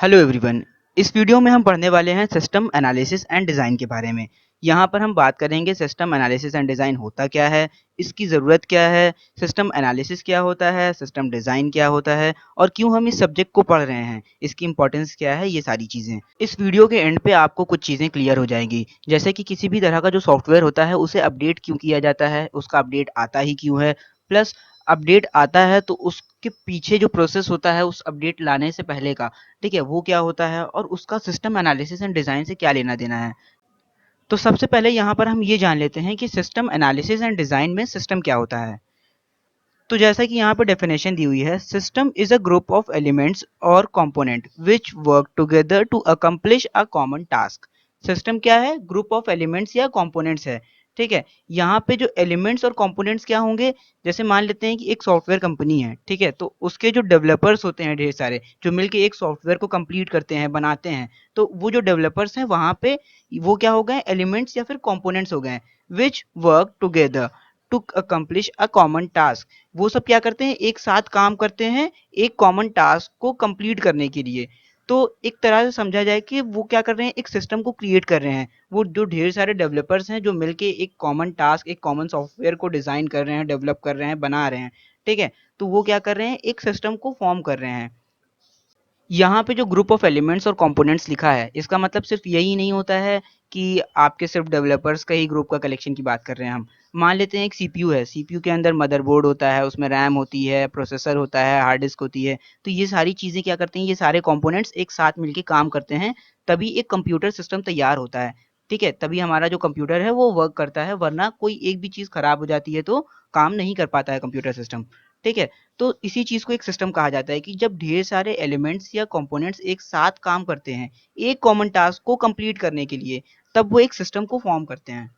Hello everyone. इस video में हम पढ़ने वाले हैं सिस्टम एनालिसिस एंड डिज़ाइन के बारे में। यहाँ पर हम बात करेंगे सिस्टम एनालिसिस एंड डिज़ाइन होता क्या है, इसकी ज़रूरत क्या है, सिस्टम एनालिसिस क्या होता है, सिस्टम डिज़ाइन क्या होता है और क्यों हम इस सब्जेक्ट को पढ़ रहे हैं, इसकी इंपॉर्टेंस क्या है, ये सारी चीज़ें। इस वीडियो के एंड पे आपको कुछ चीज़ें क्लियर हो जाएंगी, जैसे कि किसी भी तरह का जो सॉफ्टवेयर होता है उसे अपडेट क्यों किया जाता है, उसका अपडेट आता ही क्यों है, प्लस अपडेट आता है तो उसके पीछे जो प्रोसेस होता है उस अपडेट लाने से पहले का, ठीक है, वो क्या होता है और उसका सिस्टम एनालिसिस एंड डिज़ाइन से क्या लेना देना है। तो सबसे पहले यहाँ पर हम ये जान लेते हैं कि सिस्टम एनालिसिस एंड डिज़ाइन में सिस्टम क्या होता है। तो जैसा कि यहाँ पर डेफिनेशन दी हुई है, system is a group of elements और component which work together to accomplish a common task. System क्या है? ग्रुप ऑफ एलिमेंट्स या कंपोनेंट्स है। ठीक है, यहाँ पे जो एलिमेंट्स और कंपोनेंट्स क्या होंगे, जैसे मान लेते हैं कि एक सॉफ्टवेयर कंपनी है, ठीक है, तो उसके जो डेवलपर्स होते हैं ढेर सारे, जो मिलके एक सॉफ्टवेयर को कंप्लीट करते हैं, बनाते हैं, तो वो जो डेवलपर्स हैं वहाँ पे वो क्या हो गए? एलिमेंट्स या फिर कंपोनेंट्स हो गए, which work together to accomplish a common task. वो सब क्या करते हैं? एक साथ काम करते हैं एक कॉमन टास्क को कंप्लीट करने के लिए। तो एक तरह से समझा जाए कि वो क्या कर रहे हैं? एक सिस्टम को क्रिएट कर रहे हैं। वो जो ढेर सारे डेवलपर्स हैं जो मिलके एक कॉमन टास्क, एक कॉमन सॉफ्टवेयर को डिजाइन कर रहे हैं, डेवलप कर रहे हैं, बना रहे हैं। ठीक है, तो वो क्या कर रहे हैं? एक सिस्टम को फॉर्म कर रहे हैं। यहाँ पे जो ग्रुप ऑफ एलिमेंट्स और कंपोनेंट्स लिखा है, इसका मतलब सिर्फ यही नहीं होता है कि आपके सिर्फ डेवलपर्स का ही ग्रुप का कलेक्शन की बात कर रहे हैं हम। मान लेते हैं एक सीपीयू है, सीपीयू के अंदर मदरबोर्ड होता है, उसमें रैम होती है, प्रोसेसर होता है, हार्ड डिस्क होती है। तो ये सारी चीज़ें क्या करती हैं? ये सारे कंपोनेंट्स एक साथ मिलके काम करते हैं, तभी एक कंप्यूटर सिस्टम तैयार होता है। ठीक है, तभी हमारा जो कंप्यूटर है वो वर्क करता है, वरना कोई एक भी चीज़ खराब हो जाती है तो काम नहीं कर पाता है कंप्यूटर सिस्टम। ठीक है, तो इसी चीज़ को एक सिस्टम कहा जाता है कि जब ढेर सारे एलिमेंट्स या कंपोनेंट्स एक साथ काम करते हैं एक कॉमन टास्क को कंप्लीट करने के लिए, तब वो एक सिस्टम को फॉर्म करते हैं।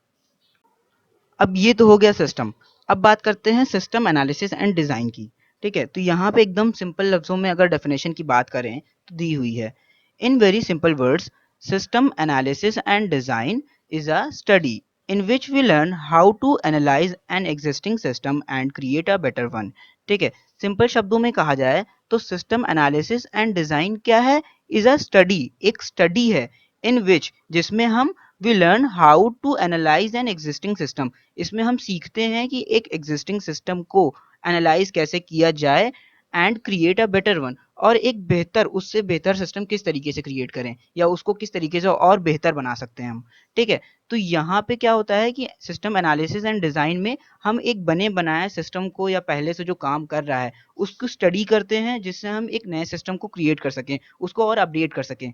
अब ये तो हो गया सिस्टम। अब बात करते हैं सिस्टम एनालिसिस एंड डिज़ाइन की। ठीक है, तो यहाँ पे एकदम सिंपल लफ्ज़ों में अगर डेफिनेशन की बात करें तो दी हुई है, in very simple words, system analysis and design is a study in which we learn how to analyze an existing system and create a better one। ठीक है, सिंपल शब्दों में कहा जाए तो सिस्टम एनालिसिस एंड डिज़ाइन क्या है? Is a study, एक स्टडी है, इन विच, जिसमें हम we learn how to analyze an existing system. इसमें हम सीखते हैं कि एक एग्जिस्टिंग सिस्टम को एनालाइज कैसे किया जाए and create a better one, और एक बेहतर, उससे बेहतर सिस्टम किस तरीके से क्रिएट करें या उसको किस तरीके से और बेहतर बना सकते हैं हम। ठीक है, तो यहाँ पे क्या होता है कि सिस्टम एनालिसिस एंड डिज़ाइन में हम एक बने बनाए सिस्टम को या पहले से जो काम कर रहा है उसको स्टडी करते हैं, जिससे हम एक नए सिस्टम को क्रिएट कर सकें, उसको और अपडेट कर सकें।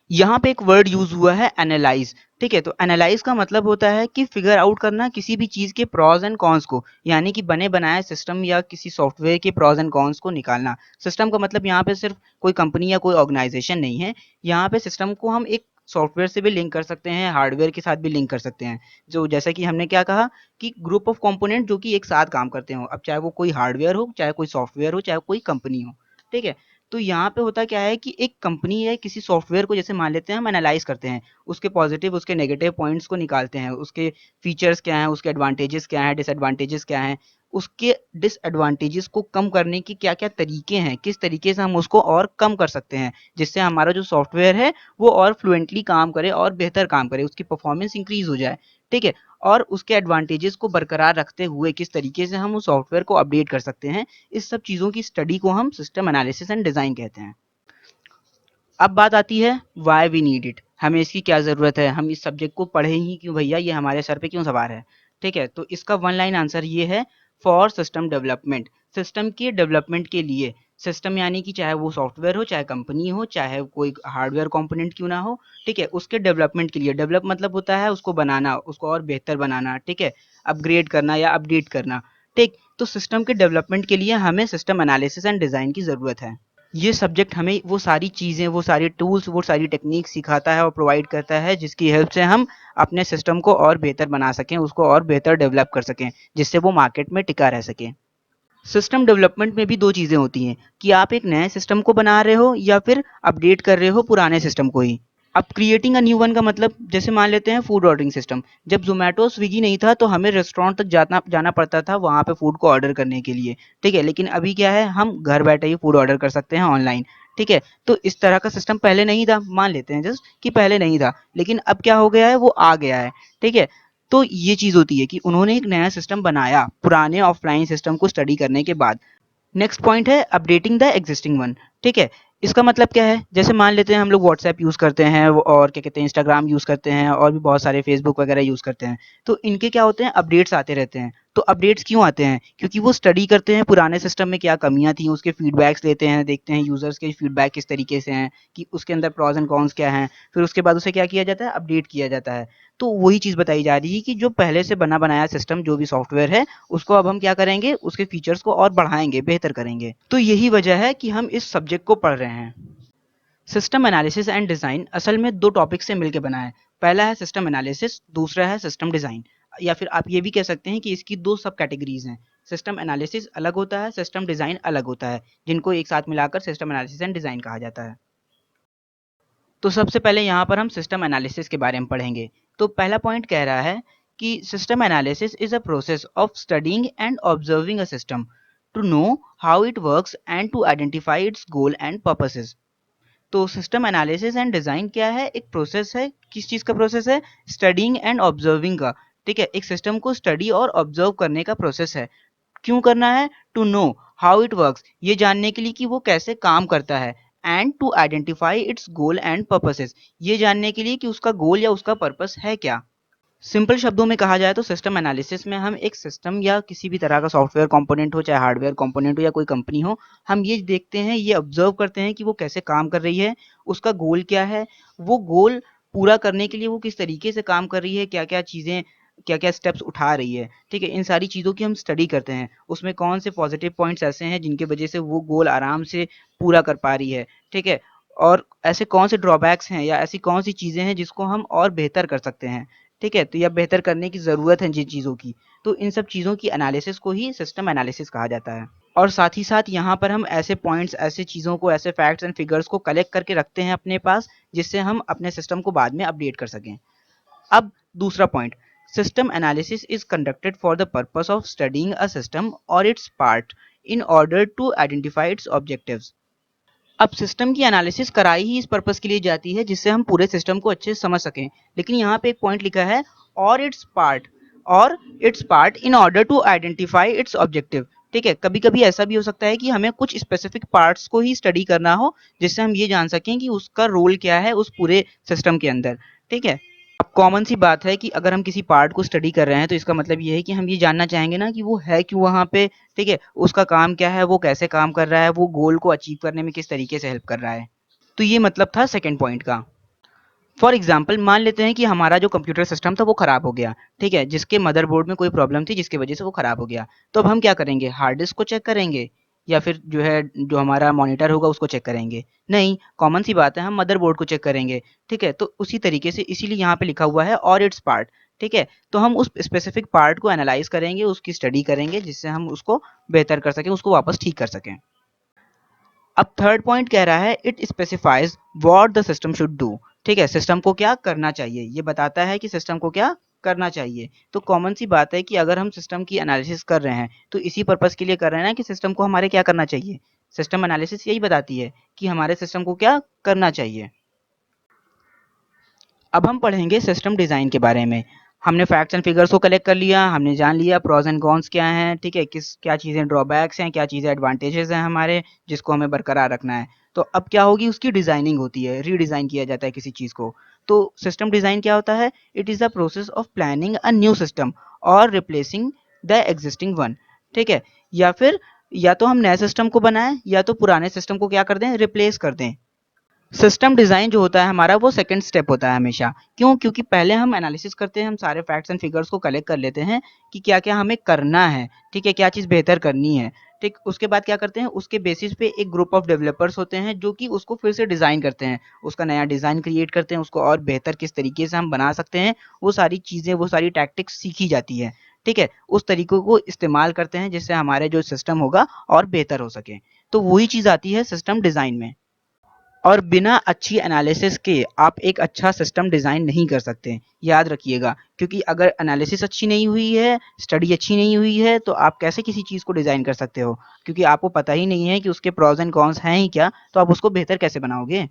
यहाँ पे एक वर्ड यूज हुआ है एनालाइज। ठीक है, तो एनालाइज का मतलब होता है कि फिगर आउट करना किसी भी चीज के प्रॉज एंड कॉन्स को, यानी कि बने बनाए सिस्टम या किसी सॉफ्टवेयर के प्रॉज एंड कॉन्स को निकालना। सिस्टम का मतलब यहाँ पे सिर्फ कोई कंपनी या कोई ऑर्गेनाइजेशन नहीं है। यहाँ पे सिस्टम को हम एक सॉफ्टवेयर से भी लिंक कर सकते हैं, हार्डवेयर के साथ भी लिंक कर सकते हैं, जो जैसा कि हमने क्या कहा कि ग्रुप ऑफ कंपोनेंट जो कि एक साथ काम करते हो, अब चाहे वो कोई हार्डवेयर हो, चाहे कोई सॉफ्टवेयर हो, चाहे कोई कंपनी हो। ठीक है, तो यहाँ पे होता क्या है कि एक कंपनी या किसी सॉफ्टवेयर को जैसे मान लेते हैं, हम एनालाइज करते हैं, उसके पॉजिटिव उसके नेगेटिव पॉइंट्स को निकालते हैं, उसके फीचर्स क्या हैं, उसके एडवांटेजेस क्या हैं, डिसएडवांटेजेस क्या हैं, उसके डिसएडवांटेजेस को कम करने के क्या क्या तरीके हैं, किस तरीके से हम उसको और कम कर सकते हैं, जिससे हमारा जो सॉफ्टवेयर है वो और फ्लुएंटली काम करे और बेहतर काम करे, उसकी परफॉर्मेंस इंक्रीज हो जाए। ठीक है, और उसके एडवांटेजेस को बरकरार रखते हुए किस तरीके से हम उस सॉफ्टवेयर को अपडेट कर सकते हैं, इस सब चीज़ों की स्टडी को हम सिस्टम एनालिसिस एंड डिज़ाइन कहते हैं। अब बात आती है वाई वी नीड इट, हमें इसकी क्या ज़रूरत है, हम इस सब्जेक्ट को पढ़े ही क्यों भैया, ये हमारे सर पे क्यों सवार है। ठीक है, तो इसका वन लाइन आंसर ये है, फॉर सिस्टम डेवलपमेंट, सिस्टम के डेवलपमेंट के लिए। सिस्टम यानी कि चाहे वो सॉफ्टवेयर हो, चाहे कंपनी हो, चाहे कोई हार्डवेयर कंपोनेंट क्यों ना हो, ठीक है, उसके डेवलपमेंट के लिए। डेवलप मतलब होता है उसको बनाना, उसको और बेहतर बनाना, ठीक है, अपग्रेड करना या अपडेट करना। ठीक, तो सिस्टम के डेवलपमेंट के लिए हमें सिस्टम एनालिसिस एंड डिज़ाइन की ज़रूरत है। ये सब्जेक्ट हमें वो सारी चीज़ें, वो सारे टूल्स, वो सारी टेक्निक सिखाता है और प्रोवाइड करता है, जिसकी हेल्प से हम अपने सिस्टम को और बेहतर बना सकें, उसको और बेहतर डेवलप कर सकें, जिससे वो मार्केट में टिका रह सके। सिस्टम डेवलपमेंट में भी दो चीज़ें होती हैं कि आप एक नए सिस्टम को बना रहे हो या फिर अपडेट कर रहे हो पुराने सिस्टम को ही। अब क्रिएटिंग अ न्यू वन का मतलब, जैसे मान लेते हैं फूड ऑर्डरिंग सिस्टम। जब जोमेटो स्विगी नहीं था तो हमें रेस्टोरेंट तक जाना जाना पड़ता था वहाँ पे फूड को ऑर्डर करने के लिए। ठीक है, लेकिन अभी क्या है, हम घर बैठे ही फूड ऑर्डर कर सकते हैं ऑनलाइन। ठीक है। तो इस तरह का सिस्टम पहले नहीं था, मान लेते हैं जस्ट कि पहले नहीं था, लेकिन अब क्या हो गया है, वो आ गया है। ठीक है। तो ये चीज़ होती है कि उन्होंने एक नया सिस्टम बनाया पुराने ऑफलाइन सिस्टम को स्टडी करने के बाद। नेक्स्ट पॉइंट है अपडेटिंग द एग्जिस्टिंग वन। ठीक है। इसका मतलब क्या है, जैसे मान लेते हैं हम लोग व्हाट्सएप यूज़ करते हैं और क्या कहते हैं इंस्टाग्राम यूज़ करते हैं और भी बहुत सारे फेसबुक वगैरह यूज़ करते हैं। तो इनके क्या होते हैं, अपडेट्स आते रहते हैं। तो अपडेट्स क्यों आते हैं, क्योंकि वो स्टडी करते हैं पुराने सिस्टम में क्या कमियां थी, उसके फीडबैक्स लेते हैं, देखते हैं यूजर्स के फीडबैक किस तरीके से हैं, कि उसके अंदर प्रॉज एंड कॉन्स क्या हैं। फिर उसके बाद उसे क्या किया जाता है, अपडेट किया जाता है। तो वही चीज़ बताई जा रही है कि जो पहले से बना बनाया सिस्टम जो भी सॉफ्टवेयर है, उसको अब हम क्या करेंगे, उसके फीचर्स को और बढ़ाएंगे, बेहतर करेंगे। तो यही वजह है कि हम इस सब्जेक्ट को पढ़ रहे हैं। सिस्टम एनालिसिस एंड डिज़ाइन असल में दो टॉपिक से मिलकर बना है। पहला है सिस्टम एनालिसिस, दूसरा है सिस्टम डिज़ाइन। या फिर आप ये भी कह सकते हैं कि इसकी दो सब कैटेगरीज हैं। सिस्टम एनालिसिस अलग होता है, सिस्टम डिज़ाइन अलग होता है, जिनको एक साथ मिलाकर सिस्टम एनालिसिस एंड डिज़ाइन कहा जाता है। तो सबसे पहले यहाँ पर हम सिस्टम एनालिसिस के बारे में पढ़ेंगे। तो पहला पॉइंट कह रहा है कि system analysis is a process of studying and observing a system to know how it works and to identify its goal and purposes. तो सिस्टम एनालिसिस एंड डिज़ाइन क्या है, एक प्रोसेस है। किस चीज़ का प्रोसेस है, स्टडीइंग एंड ऑब्जर्विंग का। ठीक है, एक सिस्टम को स्टडी और ऑब्जर्व करने का प्रोसेस है। क्यों करना है, to know how it works, ये जानने के लिए कि वो कैसे काम करता है। And to identify its goal and purposes, ये जानने के लिए कि उसका गोल या उसका पर्पस है क्या। सिंपल शब्दों में कहा जाए तो सिस्टम एनालिसिस में हम एक सिस्टम या किसी भी तरह का सॉफ्टवेयर कंपोनेंट हो, चाहे हार्डवेयर कंपोनेंट हो या कोई कंपनी हो, हम ये देखते हैं, ये ऑब्जर्व करते हैं कि वो कैसे काम कर रही है, उसका गोल क्या है, वो गोल पूरा करने के लिए वो किस तरीके से काम कर रही है, क्या क्या चीज़ें, क्या क्या स्टेप्स उठा रही है। ठीक है, इन सारी चीज़ों की हम स्टडी करते हैं। उसमें कौन से पॉजिटिव पॉइंट्स ऐसे हैं जिनकी वजह से वो गोल आराम से पूरा कर पा रही है। ठीक है, और ऐसे कौन से ड्रॉबैक्स हैं या ऐसी कौन सी चीज़ें हैं जिसको हम और बेहतर कर सकते हैं। ठीक है, तो यह बेहतर करने की ज़रूरत है जिन चीज़ों की, तो इन सब चीज़ों की एनालिसिस को ही सिस्टम एनालिसिस कहा जाता है। और साथ ही साथ यहाँ पर हम ऐसे पॉइंट्स, ऐसे चीज़ों को, ऐसे फैक्ट्स एंड फिगर्स को कलेक्ट करके रखते हैं अपने पास, जिससे हम अपने सिस्टम को बाद में अपडेट कर सकें। अब दूसरा point, system analysis is conducted for the purpose of studying a system और its part in order to identify its objectives. अब सिस्टम की एनालिसिस कराई ही इस पर्पस के लिए जाती है जिससे हम पूरे सिस्टम को अच्छे से समझ सकें। लेकिन यहाँ पे एक पॉइंट लिखा है, और इट्स पार्ट, और its part in order to identify its objective. ठीक है, कभी कभी ऐसा भी हो सकता है कि हमें कुछ स्पेसिफिक पार्ट्स को ही स्टडी करना हो, जिससे हम ये जान सकें कि उसका रोल क्या है उस पूरे सिस्टम के अंदर। ठीक है, अब कॉमन सी बात है कि अगर हम किसी पार्ट को स्टडी कर रहे हैं तो इसका मतलब ये है कि हम ये जानना चाहेंगे ना कि वो है क्यों वहाँ पे। ठीक है, उसका काम क्या है, वो कैसे काम कर रहा है, वो गोल को अचीव करने में किस तरीके से हेल्प कर रहा है। तो ये मतलब था सेकंड पॉइंट का। फॉर एग्जाम्पल मान लेते हैं कि हमारा जो कंप्यूटर सिस्टम था वो खराब हो गया। ठीक है, जिसके मदरबोर्ड में कोई प्रॉब्लम थी जिसकी वजह से वो खराब हो गया। तो अब हम क्या करेंगे, हार्ड डिस्क को चेक करेंगे या फिर जो है जो हमारा मॉनिटर होगा उसको चेक करेंगे? नहीं, कॉमन सी बात है, हम मदरबोर्ड को चेक करेंगे। ठीक है, तो उसी तरीके से इसीलिए यहाँ पे लिखा हुआ है और इट्स पार्ट। ठीक है, तो हम उस स्पेसिफिक पार्ट को एनालाइज करेंगे, उसकी स्टडी करेंगे, जिससे हम उसको बेहतर कर सकें, उसको वापस ठीक कर सकें। अब थर्ड पॉइंट कह रहा है, it specifies what the system should do. ठीक है, सिस्टम को क्या करना चाहिए, ये बताता है कि सिस्टम को क्या करना चाहिए। तो कॉमन सी बात है कि अगर हम सिस्टम की एनालिसिस कर रहे हैं तो इसी पर्पस के लिए कर रहे हैं ना, कि सिस्टम को हमारे क्या करना चाहिए। सिस्टम एनालिसिस यही बताती है कि हमारे सिस्टम को क्या करना चाहिए। अब हम पढ़ेंगे सिस्टम डिज़ाइन के बारे में। हमने फैक्ट्स एंड फिगर्स को कलेक्ट कर लिया, हमने जान लिया प्रॉज एंड कॉन्स क्या हैं। ठीक है, किस क्या चीज़ें ड्रॉबैक्स हैं, क्या चीज़ें एडवांटेजेस हैं हमारे, जिसको हमें बरकरार रखना है। तो अब क्या होगी, उसकी डिज़ाइनिंग होती है, रीडिज़ाइन किया जाता है किसी चीज़ को। तो सिस्टम डिज़ाइन क्या होता है, it is the process of planning a new system और रिप्लेसिंग द एग्जिस्टिंग वन। ठीक है, या फिर या तो हम नए सिस्टम को बनाएं या तो पुराने सिस्टम को क्या कर दें, रिप्लेस कर दें। सिस्टम डिज़ाइन जो होता है हमारा, वो सेकंड स्टेप होता है हमेशा। क्यों, क्योंकि पहले हम एनालिसिस करते हैं, हम सारे फैक्ट्स एंड फिगर्स को कलेक्ट कर लेते हैं कि क्या क्या हमें करना है। ठीक है, क्या चीज़ बेहतर करनी है। ठीक, उसके बाद क्या करते हैं, उसके बेसिस पे एक ग्रुप ऑफ डेवलपर्स होते हैं जो कि उसको फिर से डिज़ाइन करते हैं, उसका नया डिज़ाइन क्रिएट करते हैं, उसको और बेहतर किस तरीके से हम बना सकते हैं, वो सारी चीज़ें, वो सारी टैक्टिक्स सीखी जाती है। ठीक है, उस तरीकों को इस्तेमाल करते हैं जिससे हमारे जो सिस्टम होगा और बेहतर हो सके। तो वही चीज़ आती है सिस्टम डिज़ाइन में। और बिना अच्छी एनालिसिस के आप एक अच्छा सिस्टम डिज़ाइन नहीं कर सकते, याद रखिएगा। क्योंकि अगर एनालिसिस अच्छी नहीं हुई है, स्टडी अच्छी नहीं हुई है, तो आप कैसे किसी चीज़ को डिज़ाइन कर सकते हो? क्योंकि आपको पता ही नहीं है कि उसके प्रोज एंड कॉन्स हैं ही क्या, तो आप उसको बेहतर कैसे बनाओगे?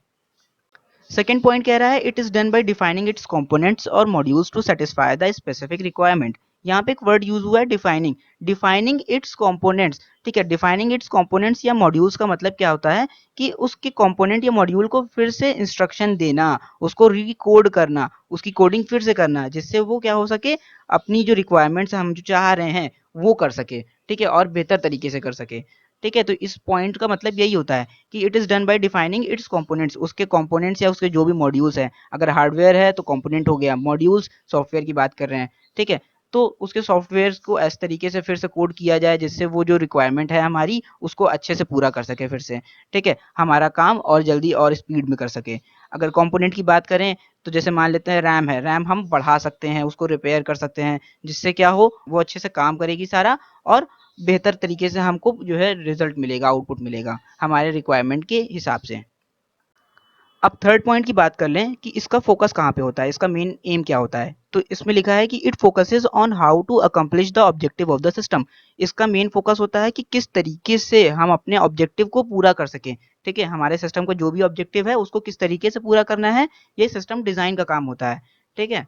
सेकंड पॉइंट कह रहा है it is done by defining its components और modules to satisfy the specific requirement. यहाँ पे एक वर्ड यूज हुआ है डिफाइनिंग। डिफाइनिंग इट्स कंपोनेंट्स, ठीक है। डिफाइनिंग इट्स कंपोनेंट्स या मॉड्यूल्स का मतलब क्या होता है कि उसके कंपोनेंट या मॉड्यूल को फिर से इंस्ट्रक्शन देना, उसको रीकोड करना, उसकी कोडिंग फिर से करना, जिससे वो क्या हो सके, अपनी जो रिक्वायरमेंट्स हम जो चाह रहे हैं वो कर सके, ठीक है, और बेहतर तरीके से कर सके। ठीक है, तो इस पॉइंट का मतलब यही होता है कि it is done by defining its components, उसके कंपोनेंट्स या उसके जो भी मॉड्यूल्स हैं। अगर हार्डवेयर है तो कंपोनेंट हो गया, मॉड्यूल्स सॉफ्टवेयर की बात कर रहे हैं, ठीक है। तो उसके सॉफ्टवेयर को इस तरीके से फिर से कोड किया जाए जिससे वो जो रिक्वायरमेंट है हमारी उसको अच्छे से पूरा कर सके फिर से, ठीक है, हमारा काम और जल्दी और स्पीड में कर सके। अगर कंपोनेंट की बात करें तो जैसे मान लेते हैं रैम है, रैम हम बढ़ा सकते हैं, उसको रिपेयर कर सकते हैं, जिससे क्या हो, वो अच्छे से काम करेगी सारा, और बेहतर तरीके से हमको जो है रिजल्ट मिलेगा, आउटपुट मिलेगा हमारे रिक्वायरमेंट के हिसाब से। अब थर्ड पॉइंट की बात कर लें कि इसका फोकस कहाँ पे होता है, इसका मेन एम क्या होता है। तो इसमें लिखा है कि it focuses on how to accomplish the objective of the system. इसका मेन फोकस होता है कि किस तरीके से हम अपने ऑब्जेक्टिव को पूरा कर सकें, ठीक है। हमारे सिस्टम का जो भी ऑब्जेक्टिव है उसको किस तरीके से पूरा करना है, ये सिस्टम डिजाइन का काम होता है, ठीक है।